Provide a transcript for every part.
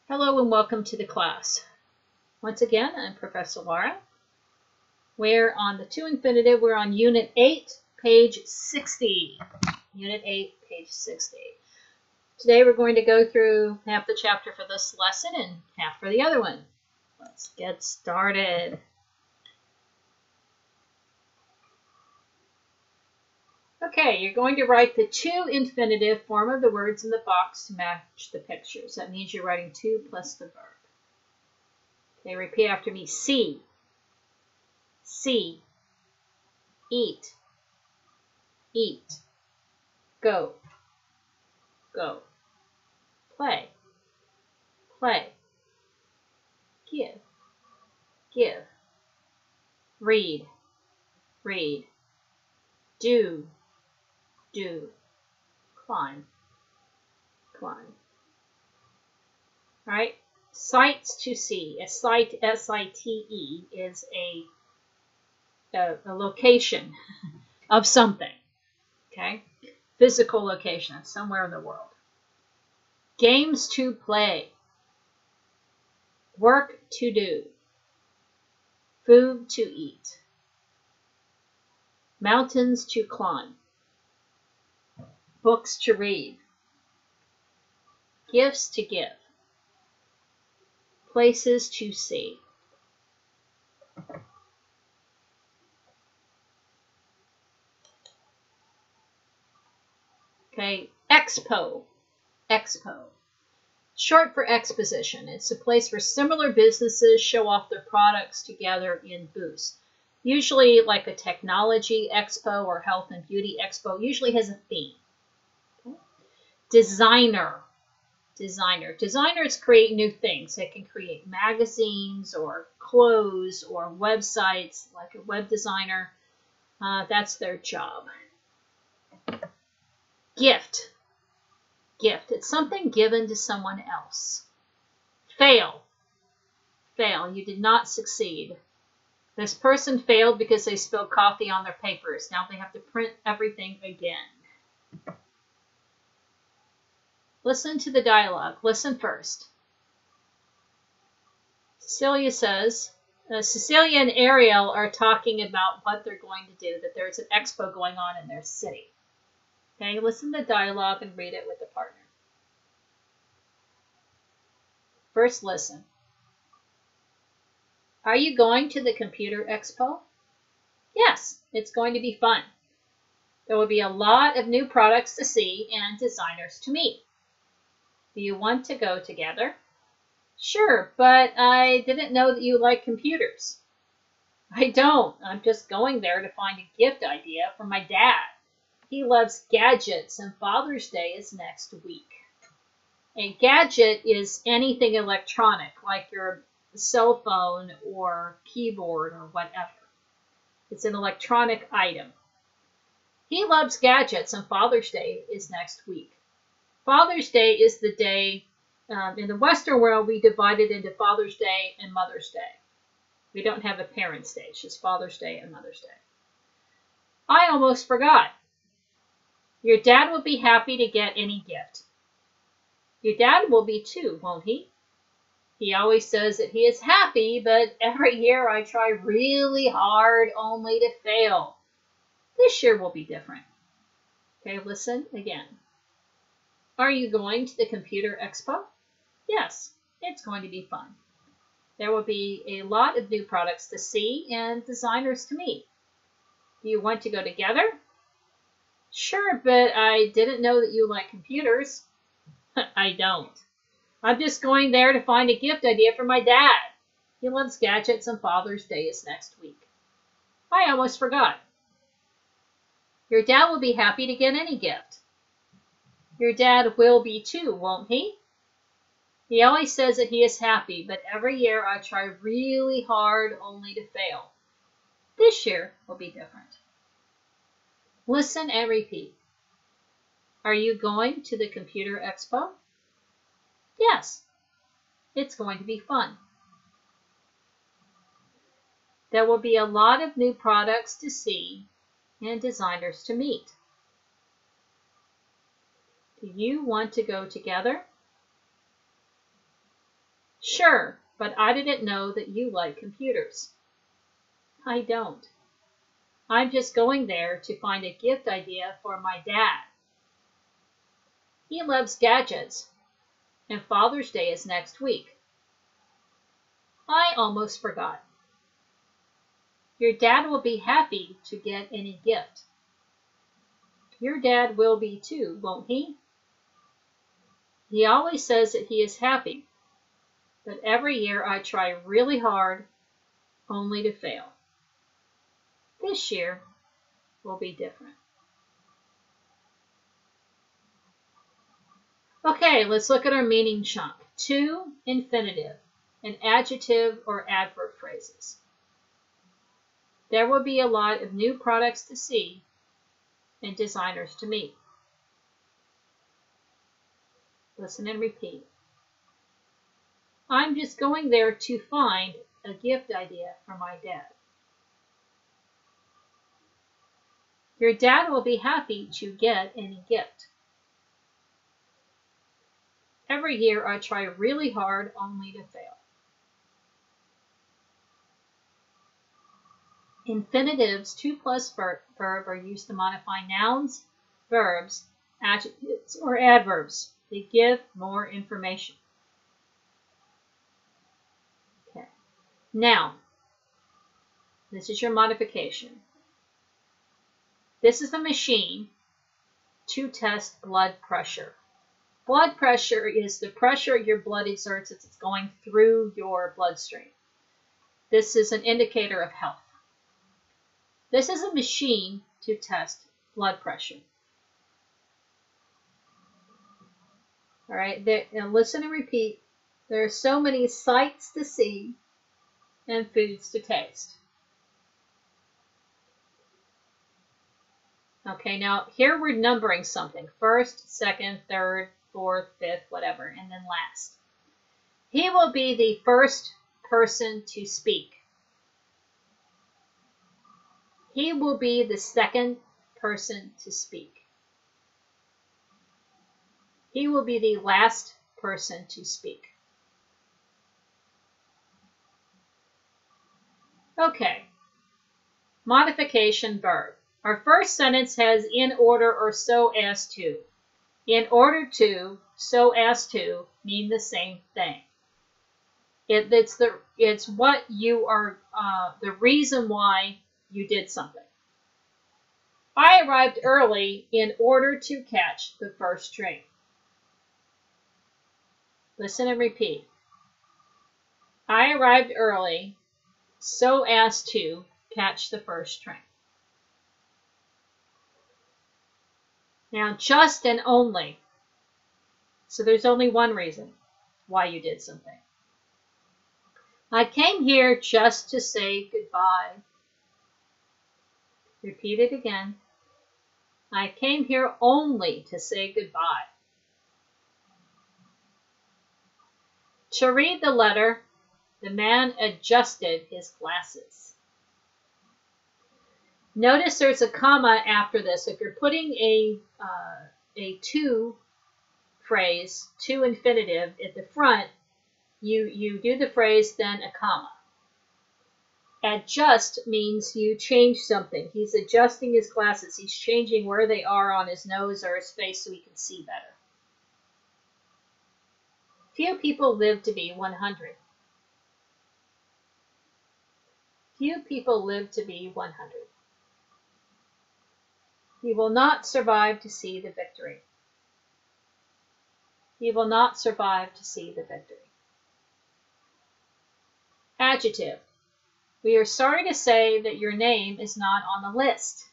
Hello and welcome to the class. Once again, I'm Professor Laura. We're on the to infinitive. We're on Unit 8, page 60. Unit 8, page 60. Today we're going to go through half the chapter for this lesson and half for the other one. Let's get started. Okay, you're going to write the to infinitive form of the words in the box to match the pictures. That means you're writing to plus the verb. Okay, repeat after me. See, see, eat, eat, go, go, play, play, give, give, read, read, do, do, climb, climb. All right, sights to see. A sight, S-I-T-E, is a location of something, okay? Physical location, somewhere in the world. Games to play. Work to do. Food to eat. Mountains to climb. Books to read. Gifts to give. Places to see. Okay, expo. Expo. Short for exposition. It's a place where similar businesses show off their products together in booths. Usually like a technology expo or health and beauty expo, usually has a theme. Designer. Designer. Designers create new things. They can create magazines or clothes or websites, like a web designer. That's their job. Gift. Gift. It's something given to someone else. Fail. Fail. You did not succeed. This person failed because they spilled coffee on their papers. Now they have to print everything again. Listen to the dialogue. Listen first. Cecilia says, Cecilia and Ariel are talking about what they're going to do, that there's an expo going on in their city. Okay, listen to the dialogue and read it with a partner. First, listen. Are you going to the computer expo? Yes, it's going to be fun. There will be a lot of new products to see and designers to meet. Do you want to go together? Sure, but I didn't know that you like computers. I don't. I'm just going there to find a gift idea for my dad. He loves gadgets, and Father's Day is next week. A gadget is anything electronic, like your cell phone or keyboard or whatever. It's an electronic item. He loves gadgets, and Father's Day is next week. Father's Day is the day, in the Western world, we divide it into Father's Day and Mother's Day. We don't have a Parents' Day. It's just Father's Day and Mother's Day. I almost forgot. Your dad will be happy to get any gift. Your dad will be too, won't he? He always says that he is happy, but every year I try really hard only to fail. This year will be different. Okay, listen again. Are you going to the computer expo? Yes, it's going to be fun. There will be a lot of new products to see and designers to meet. Do you want to go together? Sure, but I didn't know that you like computers. I don't. I'm just going there to find a gift idea for my dad. He loves gadgets and Father's Day is next week. I almost forgot. Your dad will be happy to get any gift. Your dad will be too, won't he? He always says that he is happy, but every year I try really hard only to fail. This year will be different. Listen and repeat. Are you going to the computer expo? Yes, it's going to be fun. There will be a lot of new products to see and designers to meet. Do you want to go together? Sure, but I didn't know that you like computers. I don't. I'm just going there to find a gift idea for my dad. He loves gadgets, and Father's Day is next week. I almost forgot. Your dad will be happy to get any gift. Your dad will be too, won't he? He always says that he is happy, but every year I try really hard, only to fail. This year will be different. Okay, let's look at our meaning chunk. To infinitive, an adjective or adverb phrases. There will be a lot of new products to see and designers to meet. Listen and repeat. I'm just going there to find a gift idea for my dad. Your dad will be happy to get any gift. Every year I try really hard only to fail. Infinitives, to plus verb, are used to modify nouns, verbs, adjectives, or adverbs. They give more information. Okay. Now, this is your modification. This is a machine to test blood pressure. Blood pressure is the pressure your blood exerts as it's going through your bloodstream. This is an indicator of health. This is a machine to test blood pressure. All right, now listen and repeat. There are so many sights to see and foods to taste. Okay, now here we're numbering something. First, second, third, fourth, fifth, whatever, and then last. He will be the first person to speak. He will be the second person to speak. He will be the last person to speak. Okay. Modification verb. Our first sentence has in order or so as to. In order to, so as to mean the same thing. It's what you are, the reason why you did something. I arrived early in order to catch the first train. Listen and repeat. I arrived early so as to catch the first train. Now, just and only. So there's only one reason why you did something. I came here just to say goodbye. Repeat it again. I came here only to say goodbye. To read the letter, the man adjusted his glasses. Notice there's a comma after this. If you're putting a to phrase, to infinitive at the front, you do the phrase, then a comma. Adjust means you change something. He's adjusting his glasses. He's changing where they are on his nose or his face so he can see better. Few people live to be 100. Few people live to be 100. He will not survive to see the victory. He will not survive to see the victory. Adjective. We are sorry to say that your name is not on the list.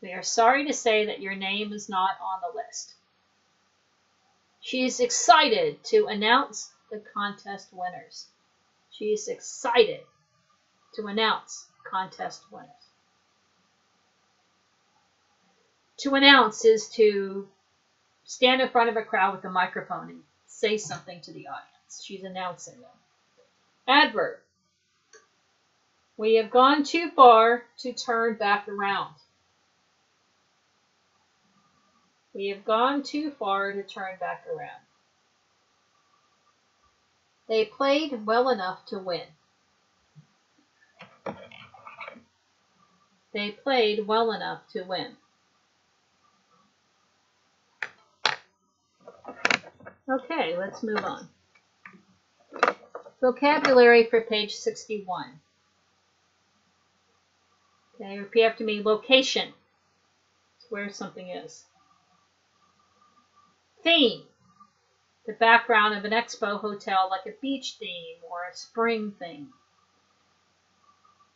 We are sorry to say that your name is not on the list. She is excited to announce the contest winners. She is excited to announce contest winners. To announce is to stand in front of a crowd with a microphone and say something to the audience. She's announcing them. Adverb. We have gone too far to turn back around. We have gone too far to turn back around. They played well enough to win. They played well enough to win. Okay, let's move on. Vocabulary for page 61. Okay, repeat after me. Location. It's where something is. Theme. The background of an expo hotel, like a beach theme or a spring theme.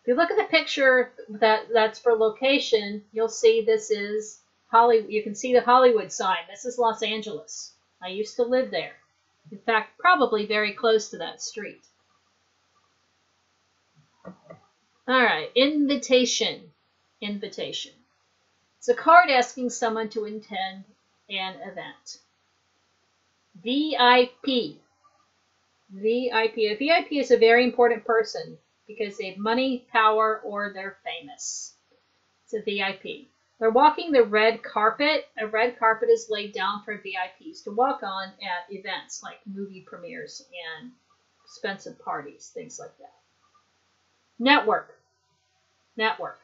If you look at the picture that's for location, you'll see this is Hollywood. You can see the Hollywood sign. This is Los Angeles. I used to live there. In fact, probably very close to that street. All right, invitation. Invitation. It's a card asking someone to attend an event. VIP. VIP. A VIP is a very important person because they have money, power, or they're famous. It's a VIP. They're walking the red carpet. A red carpet is laid down for VIPs to walk on at events like movie premieres and expensive parties, things like that. Network. Network.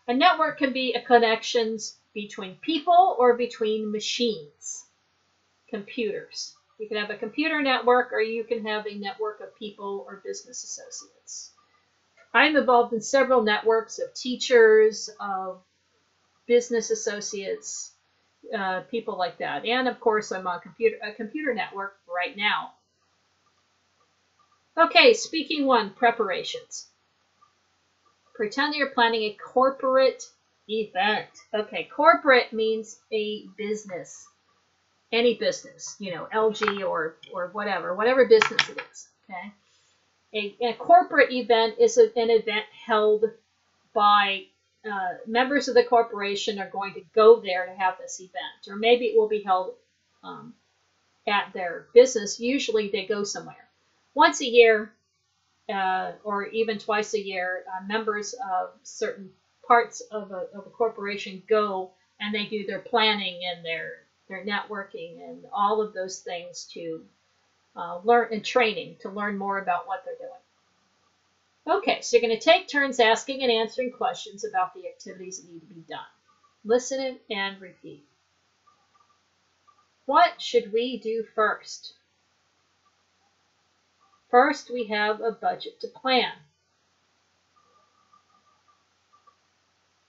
A network can be a connections between people or between machines. Computers. You can have a computer network or you can have a network of people or business associates. I'm involved in several networks of teachers, of business associates, people like that. And of course, I'm on a computer network right now. Okay, speaking one, preparations. Pretend you're planning a corporate event. Okay, corporate means a business. Any business, you know, LG or whatever business it is, okay? A corporate event is an event held by members of the corporation are going to go there to have this event. Or maybe it will be held at their business. Usually they go somewhere. Once a year or even twice a year, members of certain parts of a corporation go and they do their planning and their networking and all of those things to learn and training to learn more about what they're doing. Okay, so you're going to take turns asking and answering questions about the activities that need to be done. Listen and repeat. What should we do first? First, we have a budget to plan.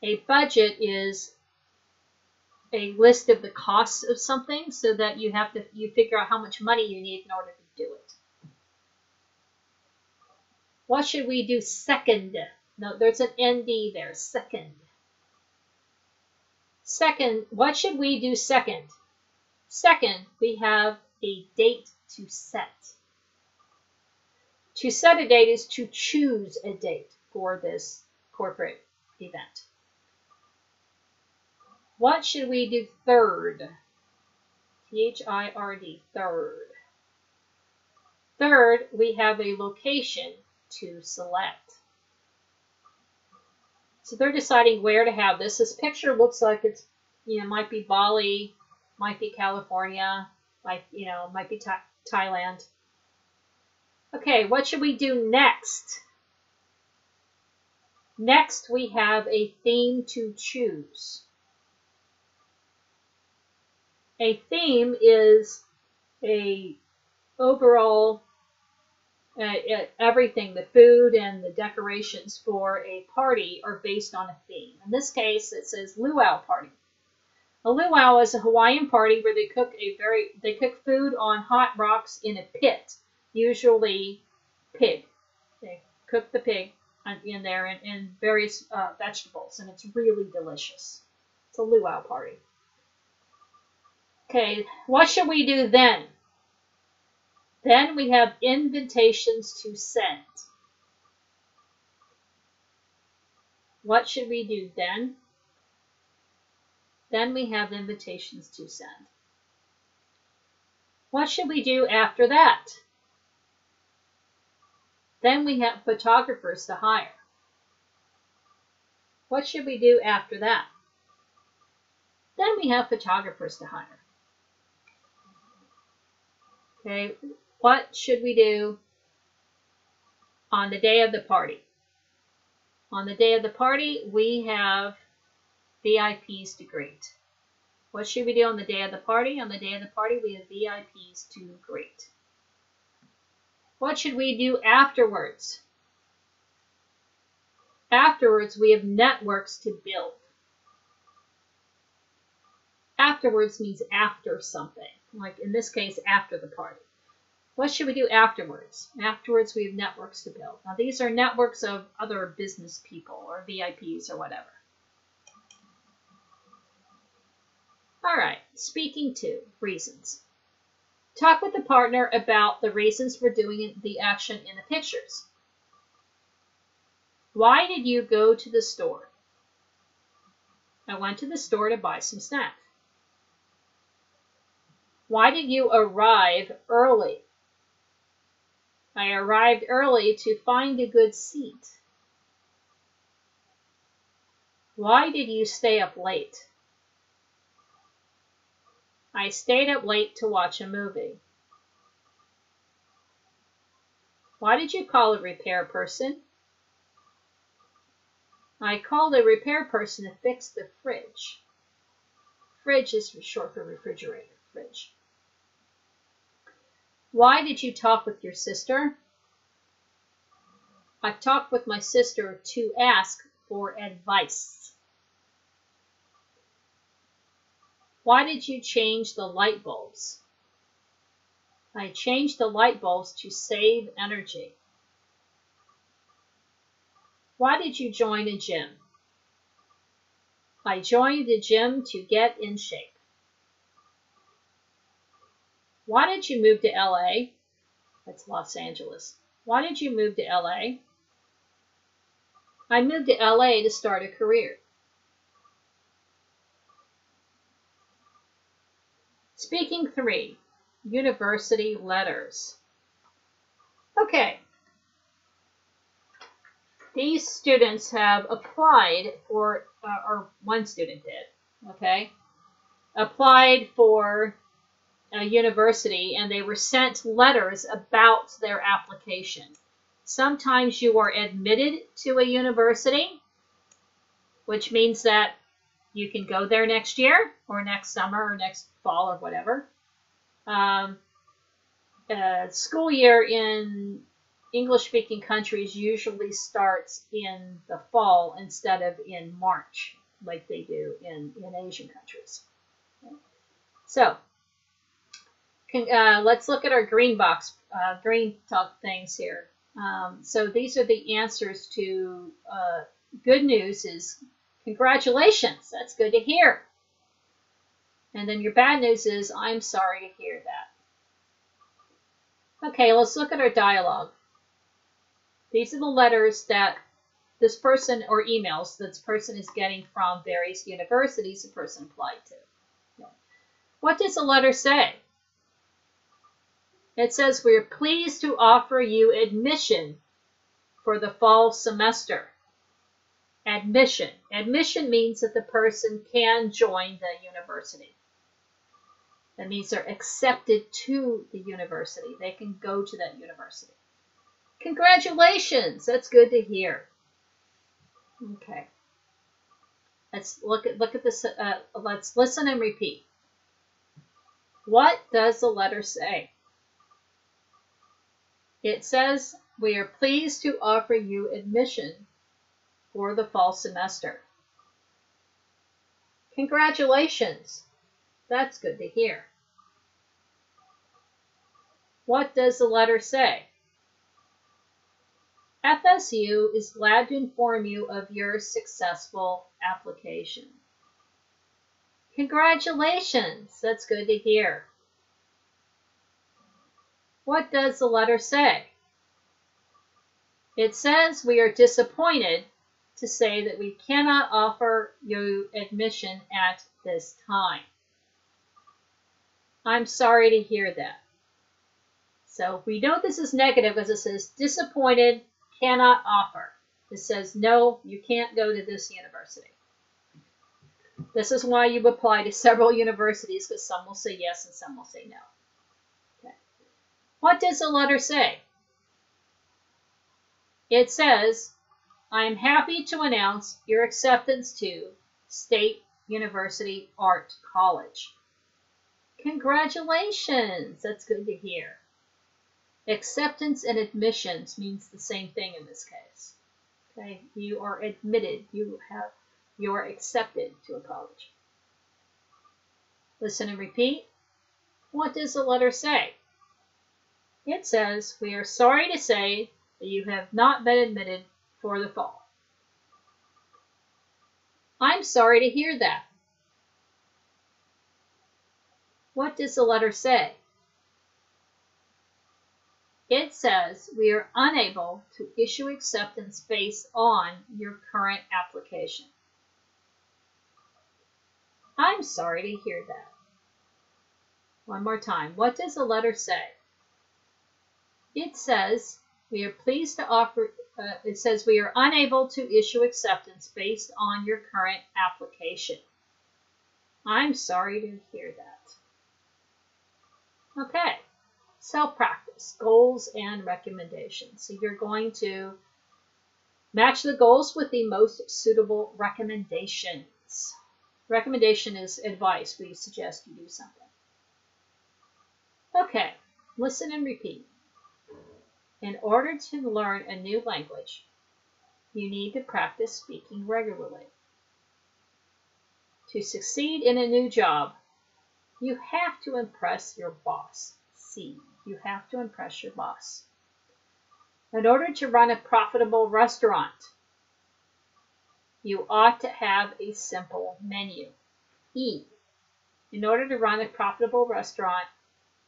A budget is a list of the costs of something so that you figure out how much money you need in order to do it. What should we do second? No, there's an ND there, second. Second, what should we do second? Second, we have a date to set. To set a date is to choose a date for this corporate event. What should we do third? T-H-I-R-D, third. Third, we have a location to select. So they're deciding where to have this. This picture looks like it's, might be Bali, might be California, might be Thailand. Okay, what should we do next? Next, we have a theme to choose. A theme is a overall everything, the food and the decorations for a party are based on a theme. In this case, it says luau party. A luau is a Hawaiian party where they cook food on hot rocks in a pit, usually pig. They cook the pig in there and various vegetables, and it's really delicious. It's a luau party. Okay, what should we do then? Then we have invitations to send. What should we do then? Then we have invitations to send. What should we do after that? Then we have photographers to hire. What should we do after that? Then we have photographers to hire. Okay, what should we do on the day of the party. On the day of the party, we have VIPs to greet. What should we do on the day of the party? On the day of the party, we have VIPs to greet. What should we do afterwards? Afterwards, we have networks to build. Afterwards means after something, like in this case, after the party. What should we do afterwards? Afterwards, we have networks to build. Now, these are networks of other business people or VIPs or whatever. All right, speaking to reasons. Talk with the partner about the reasons for doing the action in the pictures. Why did you go to the store? I went to the store to buy some snacks. Why did you arrive early? I arrived early to find a good seat. Why did you stay up late? I stayed up late to watch a movie. Why did you call a repair person? I called a repair person to fix the fridge. Fridge is short for refrigerator, fridge. Why did you talk with your sister? I talked with my sister to ask for advice. Why did you change the light bulbs? I changed the light bulbs to save energy. Why did you join a gym? I joined the gym to get in shape. Why did you move to LA? That's Los Angeles. Why did you move to LA? I moved to LA to start a career. Speaking 3, university letters. Okay. These students have applied for, or one student did, okay, applied for a university, and they were sent letters about their application. Sometimes you are admitted to a university, which means that you can go there next year or next summer or next fall or whatever. School year in English-speaking countries usually starts in the fall instead of in March, like they do in Asian countries. Okay. So, let's look at our green box, green talk things here. So these are the answers to good news is congratulations. That's good to hear. And then your bad news is I'm sorry to hear that. Okay, let's look at our dialogue. These are the letters that this person, or emails, this person is getting from various universities the person applied to. Okay. What does the letter say? It says, we're pleased to offer you admission for the fall semester. Admission. Admission means that the person can join the university. That means they're accepted to the university. They can go to that university. Congratulations! That's good to hear. Okay. Let's look at this. Let's listen and repeat. What does the letter say? It says, we are pleased to offer you admission for the fall semester. Congratulations. That's good to hear. What does the letter say? FSU is glad to inform you of your successful application. Congratulations. That's good to hear. What does the letter say? It says we are disappointed to say that we cannot offer you admission at this time. I'm sorry to hear that. So we know this is negative because it says disappointed, cannot offer. It says no, you can't go to this university. This is why you apply to several universities, because some will say yes and some will say no. Okay. What does the letter say? It says, I'm happy to announce your acceptance to State University Art College. Congratulations! That's good to hear. Acceptance and admissions means the same thing in this case. Okay, you are admitted. You are accepted to a college. Listen and repeat. What does the letter say? It says, we are sorry to say that you have not been admitted for the fall. I'm sorry to hear that. What does the letter say? It says we are unable to issue acceptance based on your current application. I'm sorry to hear that. One more time. What does the letter say? It says we are pleased to offer, it says we are unable to issue acceptance based on your current application. I'm sorry to hear that. Okay, self-practice, goals and recommendations. So you're going to match the goals with the most suitable recommendations. Recommendation is advice. We suggest you do something. Okay, listen and repeat. In order to learn a new language, you need to practice speaking regularly. To succeed in a new job, you have to impress your boss. C. You have to impress your boss. In order to run a profitable restaurant, you ought to have a simple menu. E. In order to run a profitable restaurant,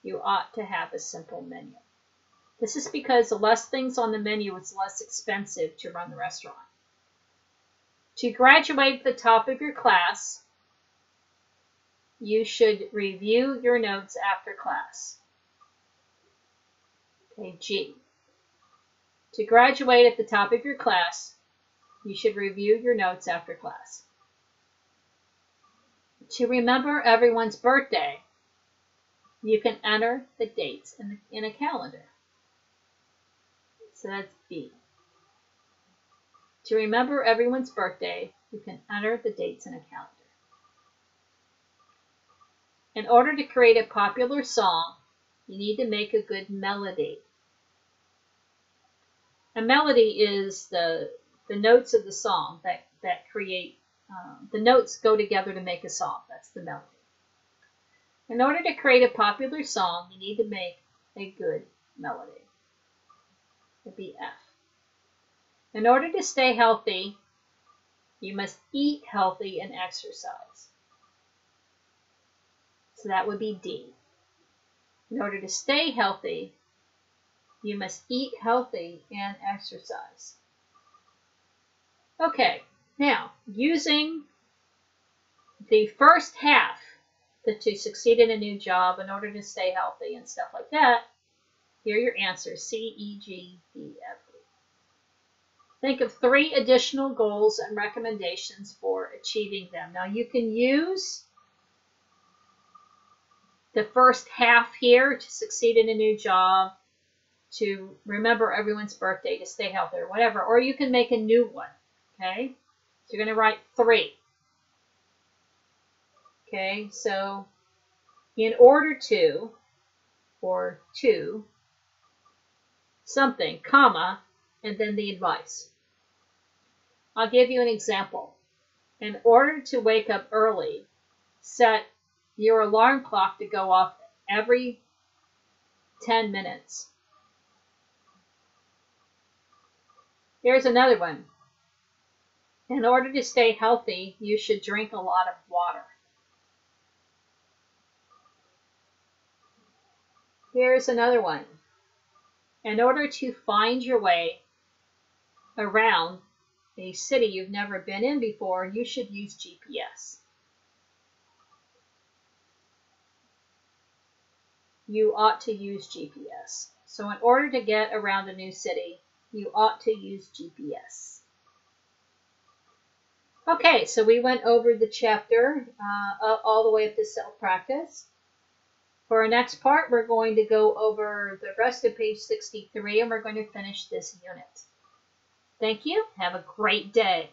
you ought to have a simple menu. This is because the less things on the menu, it's less expensive to run the restaurant. To graduate at the top of your class, you should review your notes after class. Okay, G. To graduate at the top of your class, you should review your notes after class. To remember everyone's birthday, you can enter the dates in a calendar. So that's B. To remember everyone's birthday, you can enter the dates in a calendar. In order to create a popular song, you need to make a good melody. A melody is the notes of the song that create, the notes go together to make a song. That's the melody. In order to create a popular song, you need to make a good melody. It'd be F. In order to stay healthy, you must eat healthy and exercise. So that would be D. In order to stay healthy, you must eat healthy and exercise. Okay, now using the first half to succeed in a new job, in order to stay healthy and stuff like that, here are your answers, C, E, G, D, F, E. Think of 3 additional goals and recommendations for achieving them. Now you can use the first half here to succeed in a new job, to remember everyone's birthday, to stay healthy, or whatever. Or you can make a new one, okay? So you're going to write 3. Okay, so in order to, or to, something, comma, and then the advice. I'll give you an example. In order to wake up early, set your alarm clock to go off every 10 minutes. Here's another one. In order to stay healthy, you should drink a lot of water. Here's another one. In order to find your way around a city you've never been in before, you should use GPS. You ought to use GPS. So in order to get around a new city, you ought to use GPS. Okay, so we went over the chapter all the way up to self-practice. For our next part, we're going to go over the rest of page 63, and we're going to finish this unit. Thank you. Have a great day.